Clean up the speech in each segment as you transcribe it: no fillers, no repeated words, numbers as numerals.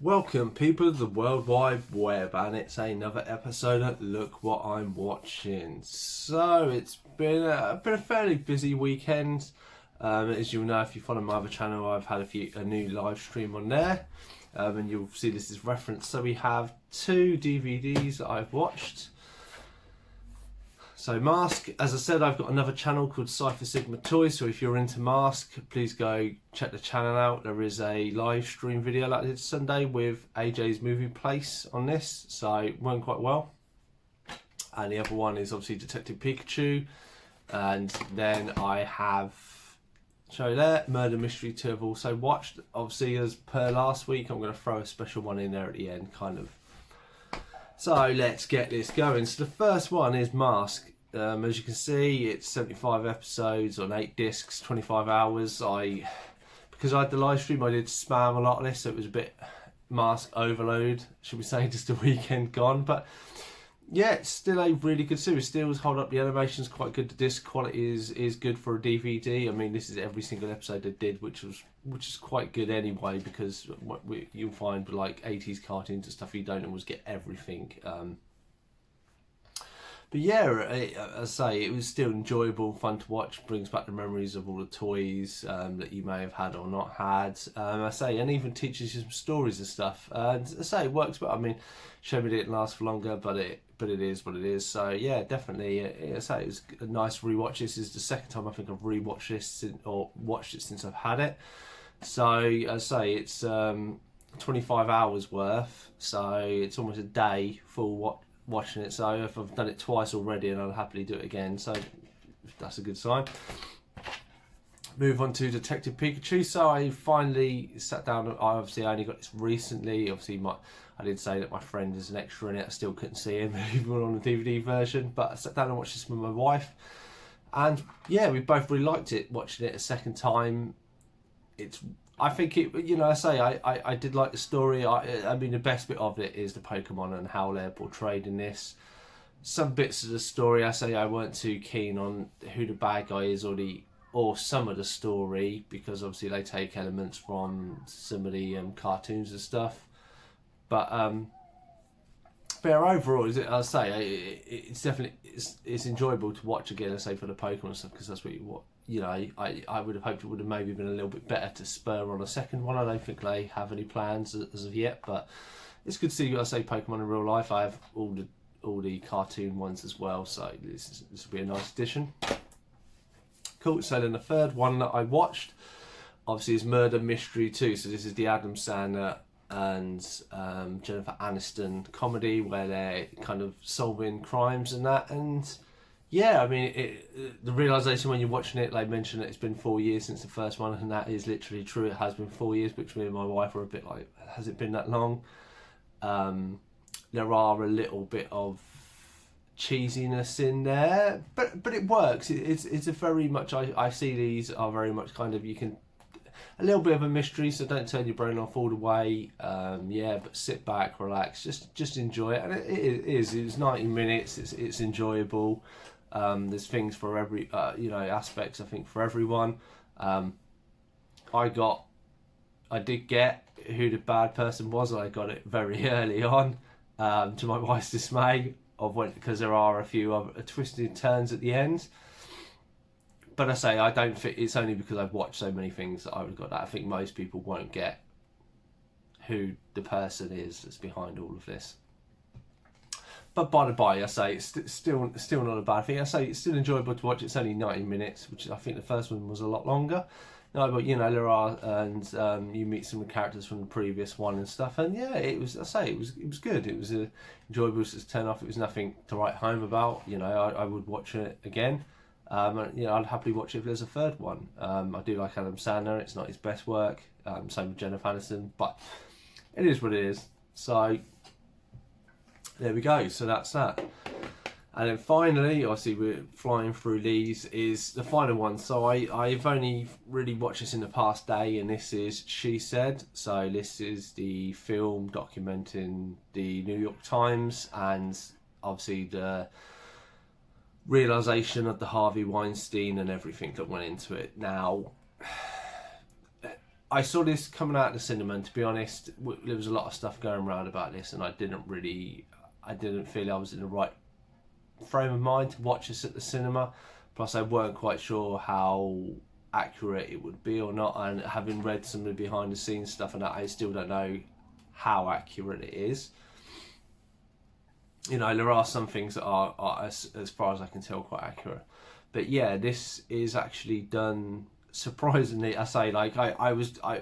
Welcome, people of the World Wide Web, and it's another episode of Look What I'm Watching. So it's been a fairly busy weekend. As you'll know, if you follow my other channel, I've had a new live stream on there, and you'll see this is referenced. So we have two DVDs that I've watched. So Mask, as I said, I've got another channel called Cypher Sigma Toys, so if you're into Mask, please go check the channel out. There is a live stream video like I did Sunday with AJ's Movie Place on this, so it went quite well. And the other one is obviously Detective Pikachu, and then I have, show there, Murder Mystery 2 I've also watched. Obviously, as per last week, I'm going to throw a special one in there at the end, kind of. So let's get this going. So the first one is Mask. As you can see, it's 75 episodes on 8 discs, 25 hours. Because I had the live stream, I did spam a lot of this, so it was a bit Mask overload, should we say, just a weekend gone. But yeah, it's still a really good series. Still hold up. The animation's quite good. The disc quality is good for a DVD. I mean, this is every single episode they did, which is quite good anyway, because you'll find with like 80s cartoons and stuff, you don't always get everything. But yeah, as I say, it was still enjoyable, fun to watch. Brings back the memories of all the toys that you may have had or not had. I say, and even teaches you some stories and stuff. And I say, it works. But I mean, show me it didn't last for longer, but it is what it is. So yeah, definitely. I say it was a nice rewatch. This is the second time I think I've rewatched this or watched it since I've had it. So I say it's 25 hours worth. So it's almost a day full watching it. So if I've done it twice already, and I'll happily do it again, so that's a good sign. Move on to Detective Pikachu. So I finally sat down. I only got this recently. Obviously I did say that my friend is an extra in it. I still couldn't see him even on the DVD version, but I sat down and watched this with my wife, and yeah, we both really liked it. Watching it a second time, I think it, I say I did like the story. I mean, the best bit of it is the Pokemon and how they're portrayed in this. Some bits of the story, I say I weren't too keen on who the bad guy is or some of the story, because obviously they take elements from some of the cartoons and stuff. But overall, I say it's definitely it's enjoyable to watch again. I say for the Pokemon stuff, because that's what I would have hoped it would have maybe been a little bit better to spur on a second one. I don't think they have any plans as of yet, but it's good to see. I say Pokemon in real life. I have all the cartoon ones as well, so this will be a nice addition. Cool. So then the third one that I watched, obviously, is Murder Mystery 2. So this is the Adam Sandler and Jennifer Aniston comedy where they're kind of solving crimes and that. And yeah, I mean, the realisation when you're watching it, they mention that it's been 4 years since the first one, and that is literally true. It has been 4 years, which me and my wife were a bit like, has it been that long? There are a little bit of cheesiness in there, but it works. It's a very much, I see these are very much kind of, you can, a little bit of a mystery, so don't turn your brain off all the way. Yeah, but sit back, relax, just enjoy it. And it's 90 minutes. It's enjoyable. There's things for every aspects, I think, for everyone. I did get who the bad person was. I got it very early on, to my wife's dismay, because there are a few other twisted turns at the end. But I say I don't think it's only because I've watched so many things that I would have got that. I think most people won't get who the person is that's behind all of this. But by the by, I say it's still not a bad thing. I say it's still enjoyable to watch. It's only 90 minutes, which I think the first one was a lot longer. No, but there are, and you meet some of the characters from the previous one and stuff. And yeah, it was. I say it was good. It was enjoyable to turn off. It was nothing to write home about. I would watch it again. I'd happily watch it if there's a third one. I do like Adam Sandler. It's not his best work. Same with Jennifer Aniston, but it is what it is. So there we go. So that's that. And then finally, obviously we're flying through these, is the final one. So I've only really watched this in the past day, and this is She Said. So this is the film documenting the New York Times and obviously the realisation of the Harvey Weinstein and everything that went into it. Now, I saw this coming out of the cinema, and to be honest, there was a lot of stuff going around about this, and I didn't feel I was in the right frame of mind to watch this at the cinema. Plus, I weren't quite sure how accurate it would be or not, and having read some of the behind the scenes stuff and that, I still don't know how accurate it is. You know, there are some things that are as far as I can tell, quite accurate. But yeah, this is actually done surprisingly. I say, like, I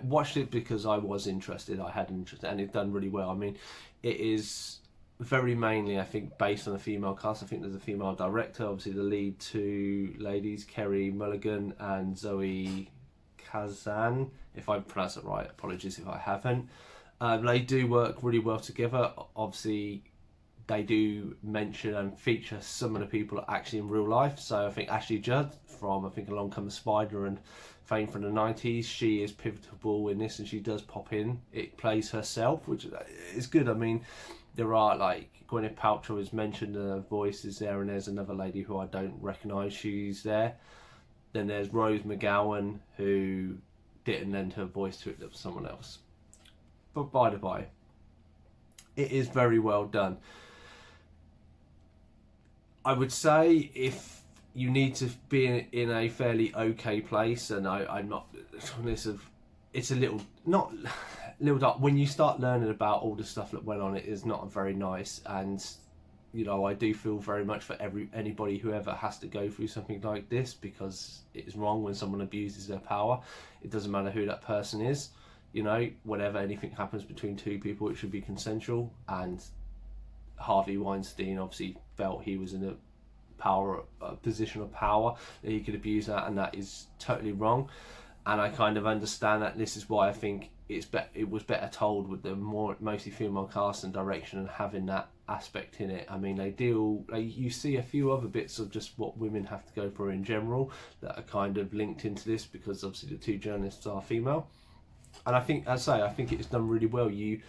watched it because I was interested. I had an interest, and it's done really well. I mean, it is very mainly, I think, based on a female cast. I think there's a female director. Obviously, the lead two ladies, Carey Mulligan and Zoe Kazan. If I pronounce it right, apologies if I haven't. They do work really well together. Obviously, they do mention and feature some of the people actually in real life. So I think Ashley Judd from, I think, Along Comes the Spider and fame from the 90s, she is pivotal in this, and she does pop in. It plays herself, which is good. I mean, there are, like, Gwyneth Paltrow is mentioned, the voice is there, and there's another lady who I don't recognise, she's there. Then there's Rose McGowan, who didn't lend her voice to it, that was someone else. But by the by, it is very well done. I would say if you need to be in a fairly okay place, and I'm not on this, it's a little, not little dark. When you start learning about all the stuff that went on, it is not very nice. And you know, I do feel very much for anybody who ever has to go through something like this, because it is wrong when someone abuses their power. It doesn't matter who that person is. You know, whenever anything happens between two people, it should be consensual. And Harvey Weinstein obviously felt he was in a position of power, that he could abuse that, and that is totally wrong. And I kind of understand that. This is why I think it was better told with the mostly female cast and direction, and having that aspect in it. I mean, you see a few other bits of just what women have to go through in general that are kind of linked into this, because obviously the two journalists are female. And I think, as I say, I think it's done really well. You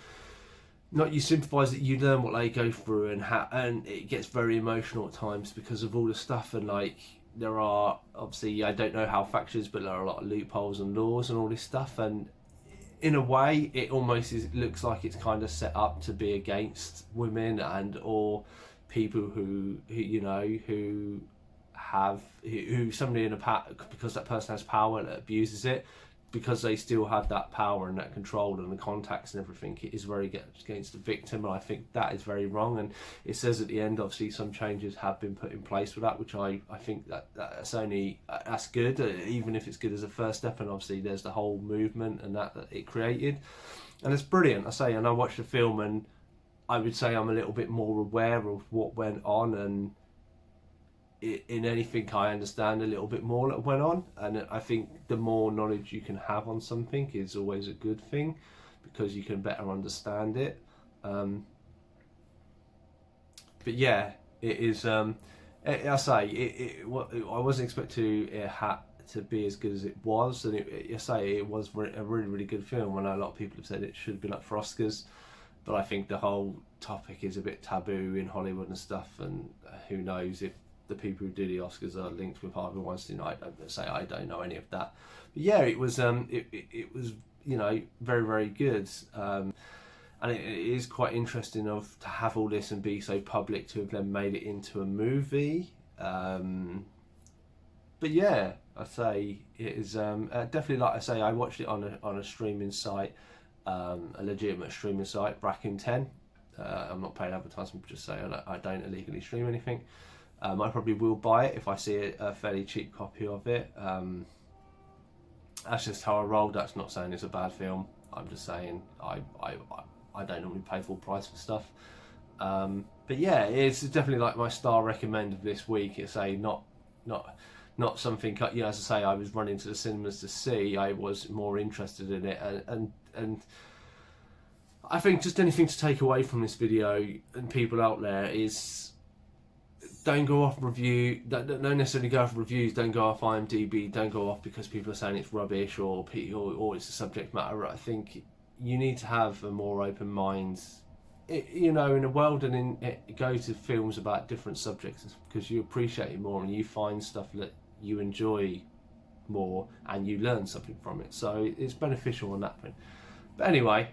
sympathise, that you learn what they go through, and it gets very emotional at times because of all the stuff. And like, there are, obviously, I don't know how factual it is, but there are a lot of loopholes and laws and all this stuff. And in a way, it almost looks like it's kind of set up to be against women and or people who somebody in a power, because that person has power that abuses it, because they still have that power and that control and the contacts and everything. It is very against the victim, and I think that is very wrong. And it says at the end, obviously, some changes have been put in place for that, which I think that's good, even if it's good as a first step. And obviously there's the whole movement and that it created, and it's brilliant. And I watched the film, and I would say I'm a little bit more aware of what went on, and in anything I understand a little bit more that went on. And I think the more knowledge you can have on something is always a good thing, because you can better understand it. But yeah, it is. I wasn't expecting it to be as good as it was, and it was a really, really good film. I know a lot of people have said it should have been up for Oscars, but I think the whole topic is a bit taboo in Hollywood and stuff, and who knows if the people who do the Oscars are linked with Harvey Weinstein. I don't know any of that. But yeah, it was it was, you know, very, very good. And it is quite interesting to have all this and be so public, to have then made it into a movie. But yeah, I say it is definitely, like I say, I watched it on a streaming site, a legitimate streaming site, Rakuten. I'm not paying advertisement, just saying I don't illegally stream anything. I probably will buy it if I see a fairly cheap copy of it. That's just how I roll. That's not saying it's a bad film. I'm just saying I don't normally pay full price for stuff. But yeah, it's definitely like my star recommend of this week. It's not something, you know, as I say, I was running to the cinemas to see. I was more interested in it, and I think just anything to take away from this video, and people out there, is don't go off don't necessarily go off reviews, don't go off IMDb, don't go off because people are saying it's rubbish or it's a subject matter. I think you need to have a more open mind, you know, in the world, and go to films about different subjects, because you appreciate it more and you find stuff that you enjoy more and you learn something from it. So it's beneficial on that point. But anyway,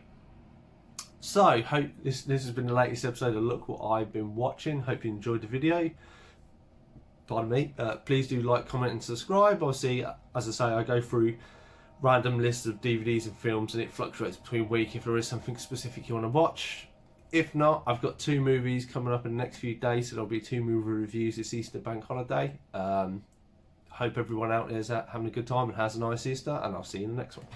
so hope this has been the latest episode of Look What I've Been Watching. Hope you enjoyed the video. Pardon me. Please do like, comment and subscribe. Obviously, as I say, I go through random lists of DVDs and films and it fluctuates between week if there is something specific you want to watch. If not, I've got 2 movies coming up in the next few days, so there'll be 2 movie reviews this Easter bank holiday. Hope everyone out there is having a good time and has a nice Easter, and I'll see you in the next one.